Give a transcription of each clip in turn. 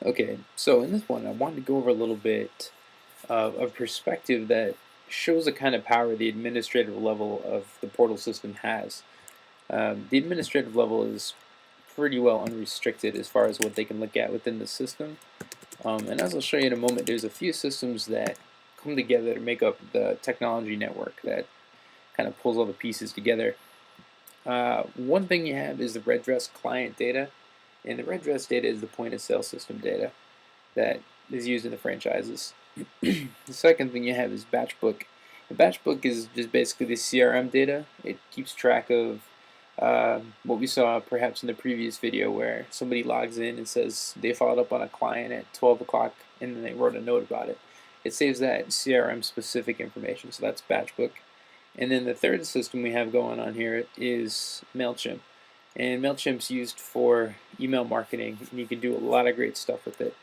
Okay, so in this one, I wanted to go over a little bit of a perspective that shows the kind of power the administrative level of the portal system has. The administrative level is pretty well unrestricted as far as what they can look at within the system. And as I'll show you in a moment, there's a few systems that come together to make up the technology network that kind of pulls all the pieces together. One thing you have is the red dress client data, and the red dress data is the point of sale system data that is used in the franchises. The second thing you have is batch book. The batch book is just basically the CRM data. It keeps track of what we saw perhaps in the previous video where somebody logs in and says they followed up on a client at 12 o'clock and then they wrote a note about it. It saves that CRM specific information, so that's batch book. And then the third system we have going on here is MailChimp. And MailChimp's used for email marketing, and you can do a lot of great stuff with it.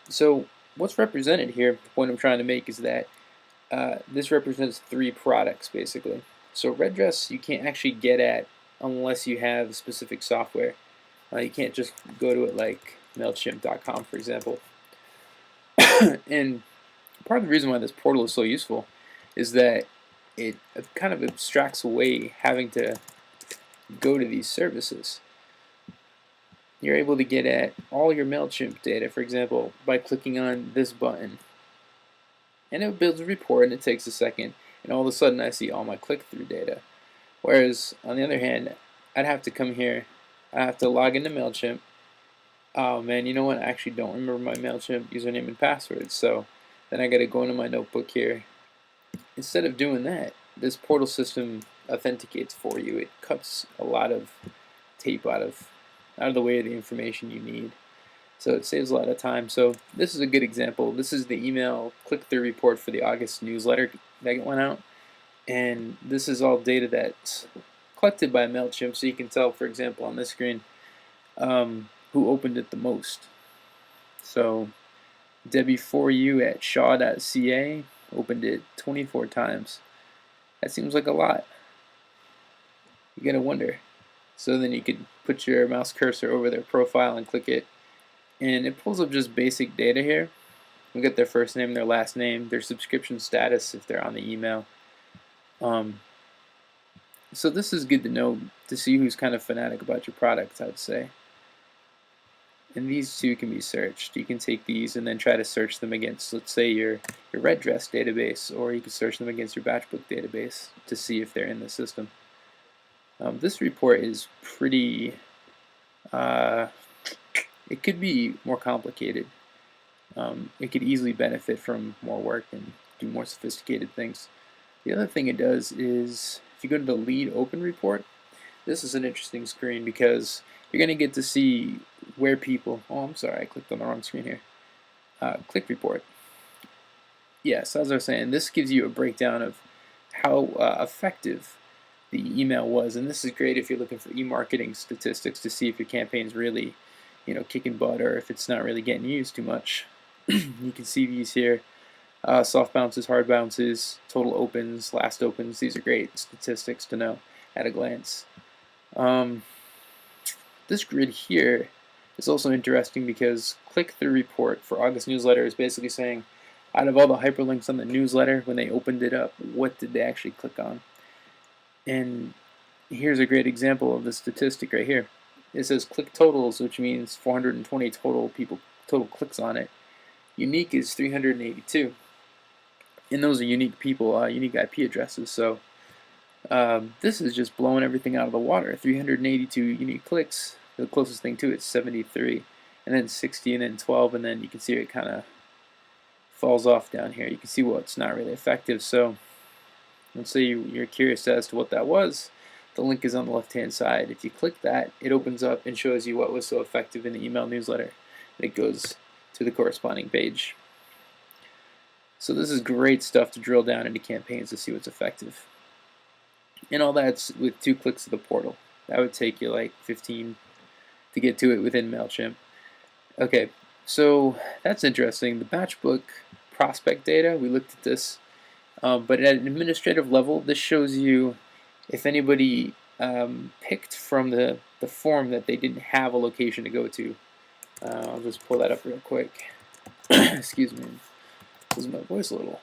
So what's represented here, the point I'm trying to make is that this represents three products basically. So red dress you can't actually get at unless you have specific software. You can't just go to it like MailChimp.com, for example. And part of the reason why this portal is so useful is that it kind of abstracts away having to go to these services. You're able to get at all your MailChimp data, for example, by clicking on this button. And it builds a report and it takes a second, and all of a sudden I see all my click-through data. Whereas, on the other hand, I'd have to come here, I have to log into MailChimp. Oh man, you know what? I actually don't remember my MailChimp username and password, so then I gotta go into my notebook here. Instead of doing that, this portal system authenticates for you. It cuts a lot of tape out of the way of the information you need. So it saves a lot of time. So this is a good example. This is the email click-through report for the August newsletter that went out. And this is all data that's collected by MailChimp, so you can tell, for example, on this screen, who opened it the most. So Debbie4U at shaw.ca opened it 24 times. That seems like a lot. You gotta wonder. So then you could put your mouse cursor over their profile and click it, and it pulls up just basic data here. We get their first name, their last name, their subscription status if they're on the email. So this is good to know to see who's kind of fanatic about your product, I'd say. And these two can be searched. You can take these and then try to search them against, let's say, your red dress database, or you can search them against your batch book database to see if they're in the system. This report is pretty, it could be more complicated. It could easily benefit from more work and do more sophisticated things. The other thing it does is, if you go to the lead open report, this is an interesting screen because you're going to get to see where people, oh I'm sorry, I clicked on the wrong screen here. Click report. Yes, as I was saying, this gives you a breakdown of how effective the email was, and this is great if you're looking for e-marketing statistics to see if your campaign's really, kicking butt, or if it's not really getting used too much. You can see these here. Soft bounces, hard bounces, total opens, last opens. These are great statistics to know at a glance. This grid here is also interesting because click-through report for August newsletter is basically saying, out of all the hyperlinks on the newsletter, when they opened it up, what did they actually click on? And here's a great example of the statistic right here. It says click totals, which means 420 total clicks on it. Unique is 382. And those are unique people, unique IP addresses. So this is just blowing everything out of the water. 382 unique clicks. The closest thing to it is 73, and then 60, and then 12, and then you can see it kind of falls off down here. You can see what's not really effective. So let's say you're curious as to what that was. The link is on the left-hand side. If you click that, it opens up and shows you what was so effective in the email newsletter. And it goes to the corresponding page. So this is great stuff to drill down into campaigns to see what's effective. And all that's with 2 clicks of the portal. That would take you like 15 to get to it within MailChimp. Okay, so that's interesting. The batch book prospect data, we looked at this. But at an administrative level, this shows you if anybody picked from the form that they didn't have a location to go to. I'll just pull that up real quick. Excuse me, losing my voice a little.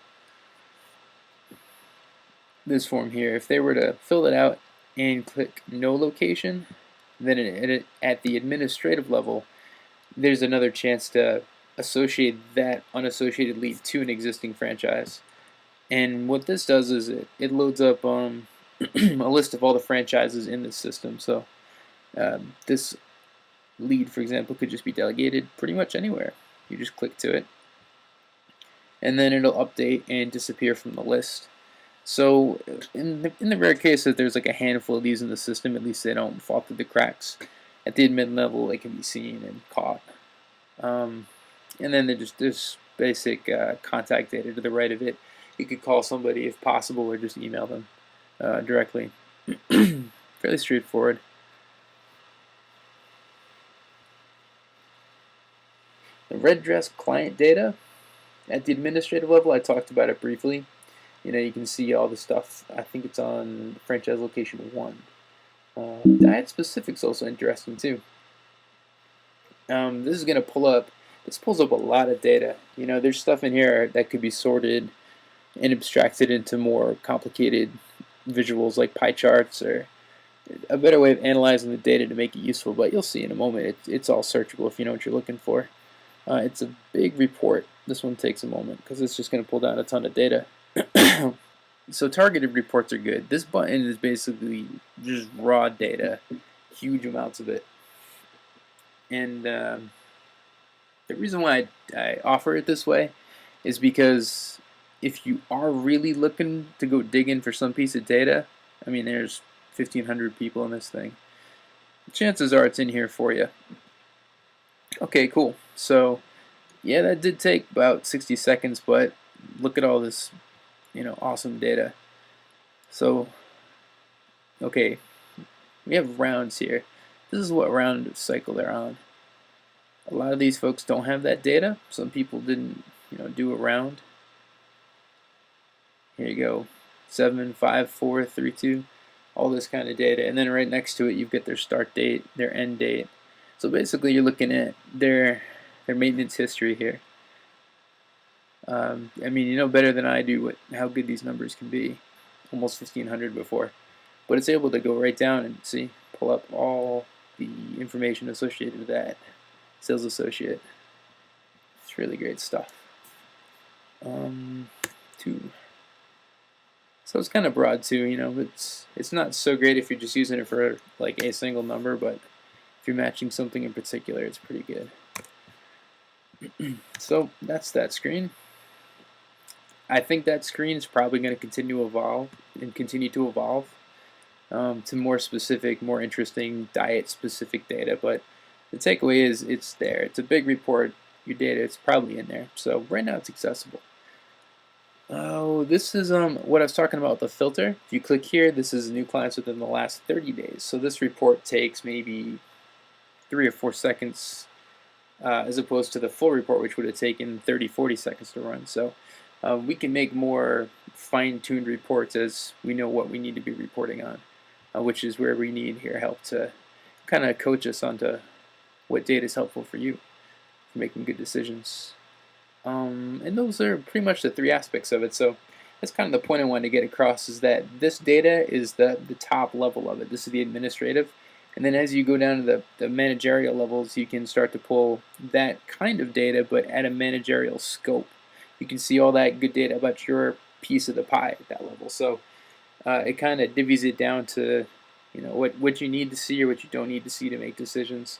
This form here, if they were to fill it out and click no location, then at the administrative level, there's another chance to associate that unassociated lead to an existing franchise. And what this does is it loads up a list of all the franchises in the system. So this lead, for example, could just be delegated pretty much anywhere. You just click to it, and then it'll update and disappear from the list. So in the rare case that there's like a handful of these in the system, at least they don't fall through the cracks. At the admin level, they can be seen and caught. And then there's basic contact data to the right of it. You could call somebody if possible, or just email them directly. Fairly straightforward. The red dress client data at the administrative level, I talked about it briefly. You can see all the stuff. I think it's on franchise location 1. Diet specifics also interesting too. This is going to pull up. This pulls up a lot of data. There's stuff in here that could be sorted and abstracted into more complicated visuals like pie charts, or a better way of analyzing the data to make it useful. But you'll see in a moment. It's all searchable if you know what you're looking for. It's a big report. This one takes a moment because it's just going to pull down a ton of data. So targeted reports are good. This button is basically just raw data, huge amounts of it. And the reason why I offer it this way is because if you are really looking to go dig in for some piece of data, I mean, there's 1,500 people in this thing. Chances are it's in here for you. Okay, cool. So, yeah, that did take about 60 seconds, but look at all this, awesome data. So, okay, we have rounds here. This is what round cycle they're on. A lot of these folks don't have that data. Some people didn't, do a round. Here you go, 7, 5, 4, 3, 2, all this kind of data. And then right next to it, you've got their start date, their end date. So basically, you're looking at their maintenance history here. I mean, you know better than I do how good these numbers can be. Almost 1,500 before. But it's able to go right down and pull up all the information associated with that sales associate. It's really great stuff. 2. So it's kind of broad too, it's not so great if you're just using it for like a single number, but if you're matching something in particular, it's pretty good. So that's that screen. I think that screen is probably going to continue to evolve to more specific, more interesting diet-specific data. But the takeaway is it's there. It's a big report. Your data is probably in there. So right now it's accessible. Oh, this is what I was talking about, the filter. If you click here, this is new clients within the last 30 days. So this report takes maybe 3 or 4 seconds as opposed to the full report, which would have taken 30, 40 seconds to run. So we can make more fine-tuned reports as we know what we need to be reporting on, which is where we need your help to kind of coach us onto what data is helpful for you for making good decisions. And those are pretty much the 3 aspects of it. So that's kind of the point I wanted to get across, is that this data is the top level of it. This is the administrative. And then as you go down to the managerial levels, you can start to pull that kind of data, but at a managerial scope. You can see all that good data about your piece of the pie at that level. So it kind of divvies it down to what you need to see or what you don't need to see to make decisions.